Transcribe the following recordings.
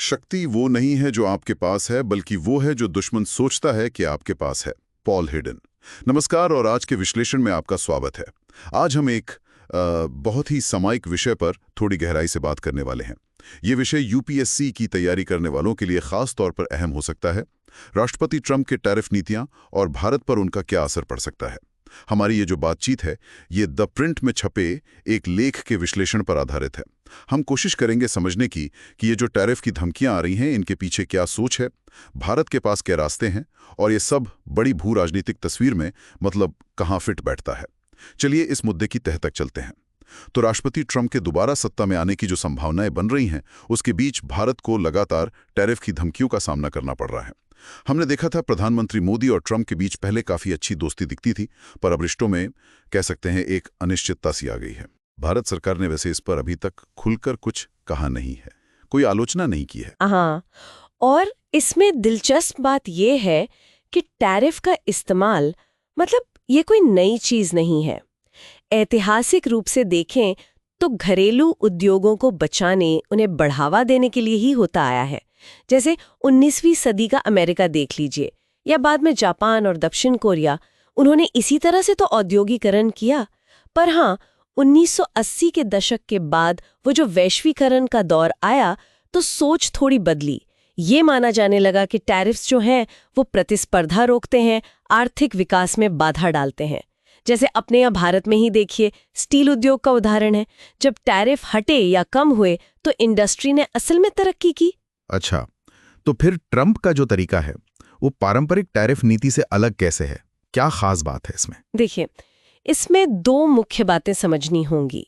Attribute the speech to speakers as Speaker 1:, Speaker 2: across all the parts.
Speaker 1: शक्ति वो नहीं है जो आपके पास है, बल्कि वो है जो दुश्मन सोचता है कि आपके पास है। Paul Hayden. नमस्कार और आज के विश्लेषण में आपका स्वागत है। आज हम एक बहुत ही सामायिक विषय पर थोड़ी गहराई से बात करने वाले हैं। ये विषय यूपीएससी की तैयारी करने वालों के लिए खास तौर पर अहम हो सकता है। राष्ट्रपति ट्रंप के टैरिफ नीतियां और भारत पर उनका क्या असर पड़ सकता है। हमारी ये जो बातचीत है ये द प्रिंट में छपे एक लेख के विश्लेषण पर आधारित है। हम कोशिश करेंगे समझने की कि ये जो टैरिफ की धमकियां आ रही हैं इनके पीछे क्या सोच है, भारत के पास क्या रास्ते हैं और ये सब बड़ी भू राजनीतिक तस्वीर में मतलब कहाँ फिट बैठता है। चलिए इस मुद्दे की तह तक चलते हैं। तो राष्ट्रपति ट्रंप के दोबारा सत्ता में आने की जो संभावनाएं बन रही हैं उसके बीच भारत को लगातार टैरिफ की धमकियों का सामना करना पड़ रहा है। हमने देखा था प्रधानमंत्री मोदी और ट्रंप के बीच पहले काफी अच्छी दोस्ती दिखती थी, पर अब रिश्तों में कह सकते हैं एक अनिश्चितता सी आ गई है। भारत सरकार ने वैसे इस पर अभी तक खुलकर कुछ कहा नहीं है, कोई आलोचना नहीं की है।
Speaker 2: हाँ, और इसमें दिलचस्प बात यह है कि टैरिफ का इस्तेमाल मतलब ये कोई नई चीज नहीं है। ऐतिहासिक रूप से देखें तो घरेलू उद्योगों को बचाने, उन्हें बढ़ावा देने के लिए ही होता आया है। जैसे 19वीं सदी का अमेरिका देख लीजिए, या बाद में जापान और दक्षिण कोरिया, उन्होंने इसी तरह से तो औद्योगिकरण किया। पर हाँ, 1980 के दशक के बाद वो जो वैश्वीकरण का दौर आया तो सोच थोड़ी बदली। ये माना जाने लगा कि टैरिफ्स जो हैं वो प्रतिस्पर्धा रोकते हैं, आर्थिक विकास में बाधा डालते हैं। जैसे अपने यहाँ भारत में ही देखिए, स्टील उद्योग का उदाहरण है। जब टैरिफ हटे या कम हुए तो इंडस्ट्री ने असल में तरक्की की।
Speaker 3: अच्छा, तो फिर ट्रंप का जो तरीका है वो पारंपरिक टैरिफ नीति से अलग कैसे है? क्या खास बात है इसमें?
Speaker 2: देखिए, इसमें दो मुख्य बातें समझनी होंगी।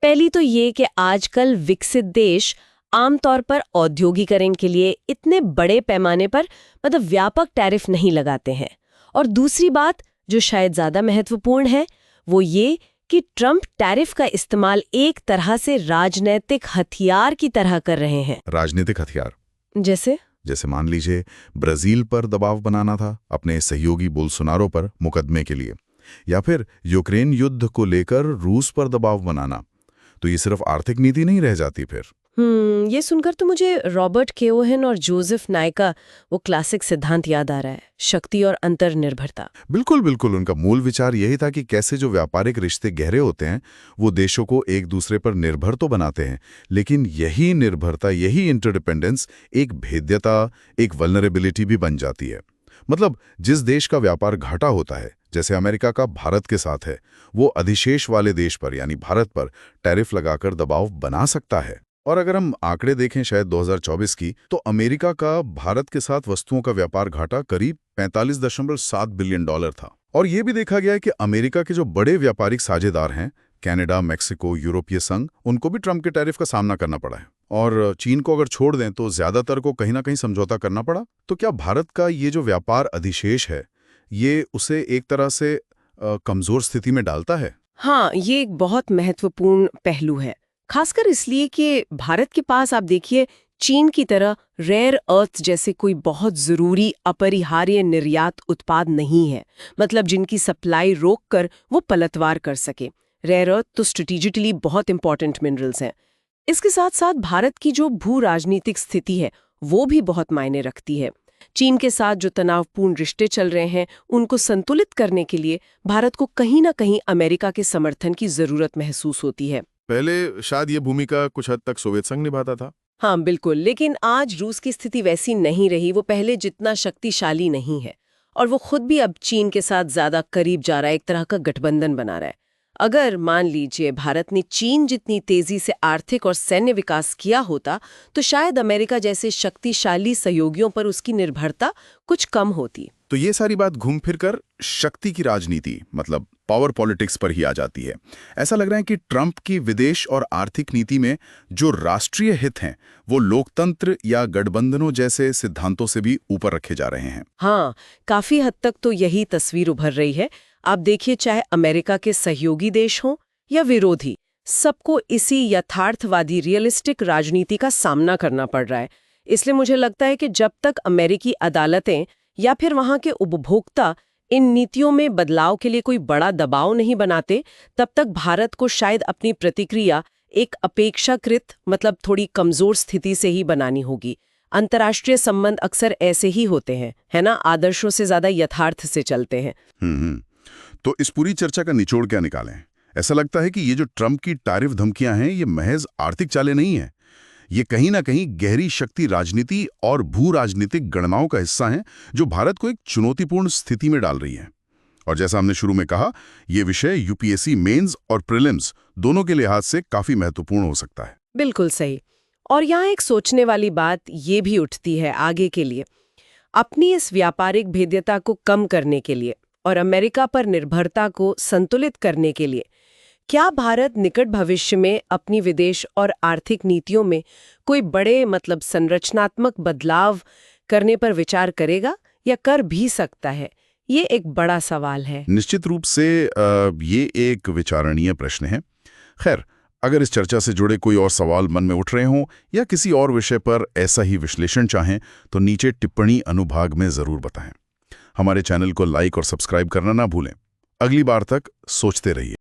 Speaker 2: पहली तो ये कि आजकल विकसित देश आमतौर पर औद्योगिकरण के लिए इतने बड़े पैमाने पर मतलब व्यापक टैरिफ नहीं लगाते हैं। और दूसरी बात जो शायद ज्यादा महत्वपूर्ण है वो ये कि ट्रंप टैरिफ का इस्तेमाल एक तरह से राजनीतिक हथियार की तरह कर रहे हैं।
Speaker 3: राजनीतिक हथियार
Speaker 2: जैसे
Speaker 3: मान लीजिए ब्राजील पर दबाव बनाना था अपने सहयोगी बोल्सोनारो पर मुकदमे के लिए, या फिर यूक्रेन युद्ध को लेकर रूस पर दबाव बनाना। तो ये सिर्फ आर्थिक नीति नहीं रह जाती फिर।
Speaker 2: ये सुनकर तो मुझे रॉबर्ट केओहेन और जोसेफ नाय का वो क्लासिक सिद्धांत याद आ रहा है, शक्ति और अंतर्निर्भरता।
Speaker 3: बिल्कुल बिल्कुल, उनका मूल विचार यही था कि कैसे जो व्यापारिक रिश्ते गहरे होते हैं वो देशों को एक दूसरे पर निर्भर तो बनाते हैं, लेकिन यही निर्भरता, यही इंटरडिपेंडेंस एक भेद्यता, एक वल्नरेबिलिटी भी बन जाती है। मतलब जिस देश का व्यापार घाटा होता है, जैसे अमेरिका का भारत के साथ है, वो अधिशेष वाले देश पर यानी भारत पर टैरिफ लगाकर दबाव बना सकता है। और अगर हम आंकड़े देखें शायद 2024 की, तो अमेरिका का भारत के साथ वस्तुओं का व्यापार घाटा करीब 45.7 बिलियन डॉलर था। और ये भी देखा गया है कि अमेरिका के जो बड़े व्यापारिक साझेदार हैं, कनाडा, मैक्सिको, यूरोपीय संघ, उनको भी ट्रंप के टैरिफ का सामना करना पड़ा है। और चीन को अगर छोड़ दें तो ज्यादातर को कहीं ना कहीं समझौता करना पड़ा। तो क्या भारत का ये जो व्यापार अधिशेष है ये उसे एक तरह से कमजोर स्थिति में डालता है?
Speaker 2: हाँ, ये एक बहुत महत्वपूर्ण पहलू है, खासकर इसलिए कि भारत के पास आप देखिए चीन की तरह रेयर अर्थ जैसे कोई बहुत जरूरी अपरिहार्य निर्यात उत्पाद नहीं है, मतलब जिनकी सप्लाई रोककर वो पलटवार कर सके। रेयर अर्थ तो स्ट्रेटेजिकली बहुत इंपॉर्टेंट मिनरल्स हैं। इसके साथ साथ भारत की जो भू राजनीतिक स्थिति है वो भी बहुत मायने रखती है। चीन के साथ जो तनावपूर्ण रिश्ते चल रहे हैं उनको संतुलित करने के लिए भारत को कहीं ना कहीं अमेरिका के समर्थन की जरूरत महसूस होती है।
Speaker 4: पहले शायद ये भूमिका कुछ हद तक सोवियत संघ निभाता था।
Speaker 2: हाँ बिल्कुल, लेकिन आज रूस की स्थिति वैसी नहीं रही, वो पहले जितना शक्तिशाली नहीं है और वो खुद भी अब चीन के साथ ज्यादा करीब जा रहा है, एक तरह का गठबंधन बना रहा है। अगर मान लीजिए भारत ने चीन जितनी तेजी से आर्थिक और सैन्य विकास किया होता तो शायद अमेरिका जैसे शक्तिशाली सहयोगियों पर उसकी निर्भरता कुछ कम होती।
Speaker 3: तो ये सारी बात घूम फिर कर शक्ति की राजनीति मतलब पावर पॉलिटिक्स पर ही आ जाती है। ऐसा लग रहा है कि ट्रंप की विदेश और आर्थिक नीति में जो राष्ट्रीय हित हैं वो लोकतंत्र या गठबंधनों जैसे सिद्धांतों से भी ऊपर रखे जा रहे हैं।
Speaker 2: हाँ, काफी हद तक तो यही तस्वीर उभर रही है। आप देखिए, चाहे अमेरिका के सहयोगी देश हों या विरोधी, सबको इसी यथार्थवादी रियलिस्टिक राजनीति का सामना करना पड़ रहा है। इसलिए मुझे लगता है कि जब तक अमेरिकी अदालतें या फिर वहां के उपभोक्ता इन नीतियों में बदलाव के लिए कोई बड़ा दबाव नहीं बनाते, तब तक भारत को शायद अपनी प्रतिक्रिया एक अपेक्षाकृत मतलब थोड़ी कमजोर स्थिति से ही बनानी होगी। अंतर्राष्ट्रीय संबंध अक्सर ऐसे ही होते हैं, है ना, आदर्शों से ज्यादा यथार्थ से चलते हैं।
Speaker 1: तो इस पूरी चर्चा का निचोड़ क्या निकालें? ऐसा लगता है कि ये जो ट्रंप की टैरिफ धमकियां हैं, ये महज आर्थिक चालें नहीं हैं। ये कहीं ना कहीं गहरी शक्ति राजनीति और भू राजनीतिक गणनाओं का हिस्सा हैं, जो भारत को एक चुनौतीपूर्ण स्थिति में डाल रही हैं। और जैसा हमने शुरू में कहा, ये विषय यूपीएससी मेंस और प्रीलिम्स दोनों के लिहाज से काफी महत्वपूर्ण हो सकता है।
Speaker 2: बिल्कुल सही। और यहाँ एक सोचने वाली बात ये भी उठती है आगे के लिए, अपनी इस व्यापारिक भेद्यता को कम करने के लिए और अमेरिका पर निर्भरता को संतुलित करने के लिए क्या भारत निकट भविष्य में अपनी विदेश और आर्थिक नीतियों में कोई बड़े संरचनात्मक बदलाव करने पर विचार करेगा या कर भी सकता है? ये एक बड़ा सवाल है।
Speaker 1: निश्चित रूप से ये एक विचारणीय प्रश्न है। खैर, अगर इस चर्चा से जुड़े कोई और सवाल मन में उठ रहे हों या किसी और विषय पर ऐसा ही विश्लेषण चाहें, तो नीचे टिप्पणी अनुभाग में जरूर बताएं। हमारे चैनल को लाइक और सब्सक्राइब करना ना भूलें। अगली बार तक सोचते रहिए।